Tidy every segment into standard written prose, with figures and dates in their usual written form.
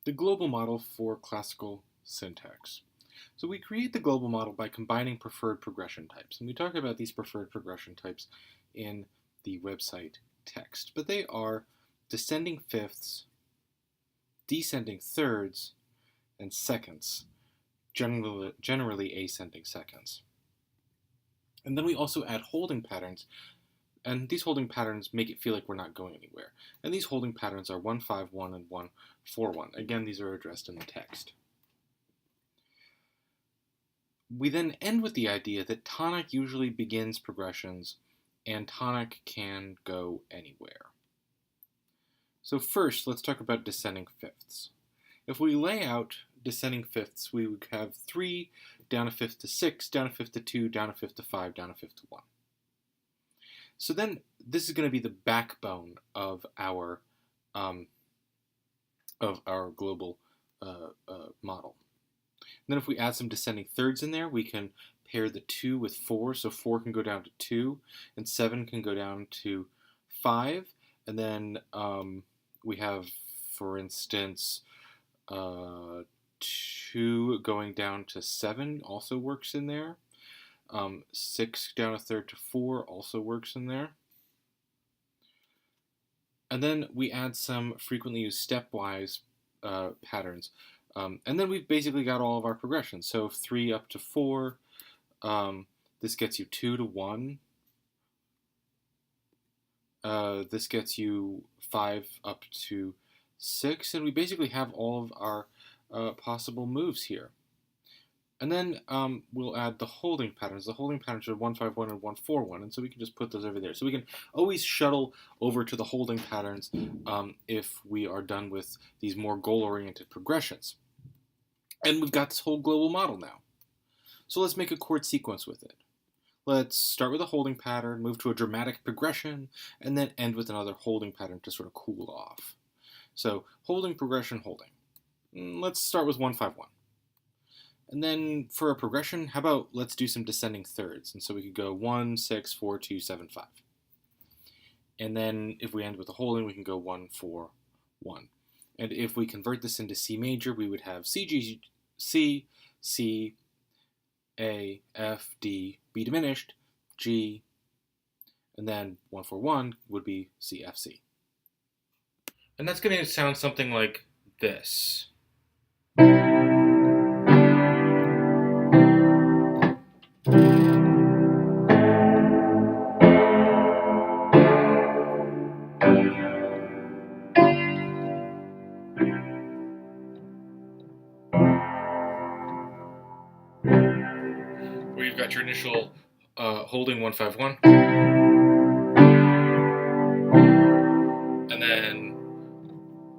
The global model for classical syntax. So we create the global model by combining preferred progression types. And we talk about these preferred progression types in the website text. But they are descending fifths, descending thirds, and seconds, generally ascending seconds. And then we also add holding patterns, and these holding patterns make it feel like we're not going anywhere. And these holding patterns are 151 and 141. Again, these are addressed in the text. We then end with the idea that tonic usually begins progressions, and tonic can go anywhere. So first, let's talk about descending fifths. If we lay out descending fifths, we would have 3, down a fifth to 6, down a fifth to 2, down a fifth to 5, down a fifth to 1. So then this is going to be the backbone of our global model. And then if we add some descending thirds in there, we can pair the 2 with 4, so 4 can go down to 2, and 7 can go down to 5, and then we have, for instance, 2 going down to 7 also works in there. 6 down a third to 4 also works in there. And then we add some frequently used stepwise patterns. And then we've basically got all of our progressions. So 3 up to 4, this gets you 2 to 1. This gets you 5 up to 6, and we basically have all of our possible moves here. And then we'll add the holding patterns. The holding patterns are 151 and 141, and so we can just put those over there. So we can always shuttle over to the holding patterns if we are done with these more goal-oriented progressions. And we've got this whole global model now. So let's make a chord sequence with it. Let's start with a holding pattern, move to a dramatic progression, and then end with another holding pattern to sort of cool off. So holding, progression, holding. Let's start with 151. And then for a progression, how about let's do some descending thirds. And so we could go 1, 6, 4, 2, 7, 5. And then if we end with a holding, we can go 1, 4, 1. And if we convert this into C major, we would have C, G, C, C, A, F, D, B diminished, G, and then 141 would be C, F, C. And that's going to sound something like this. Where you've got your initial holding 151, and then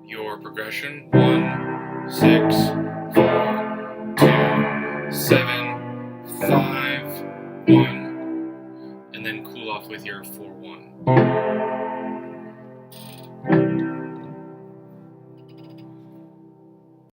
your progression 1, 6, 4, 2, 7, 5, 1, and then cool off with your 4, 1.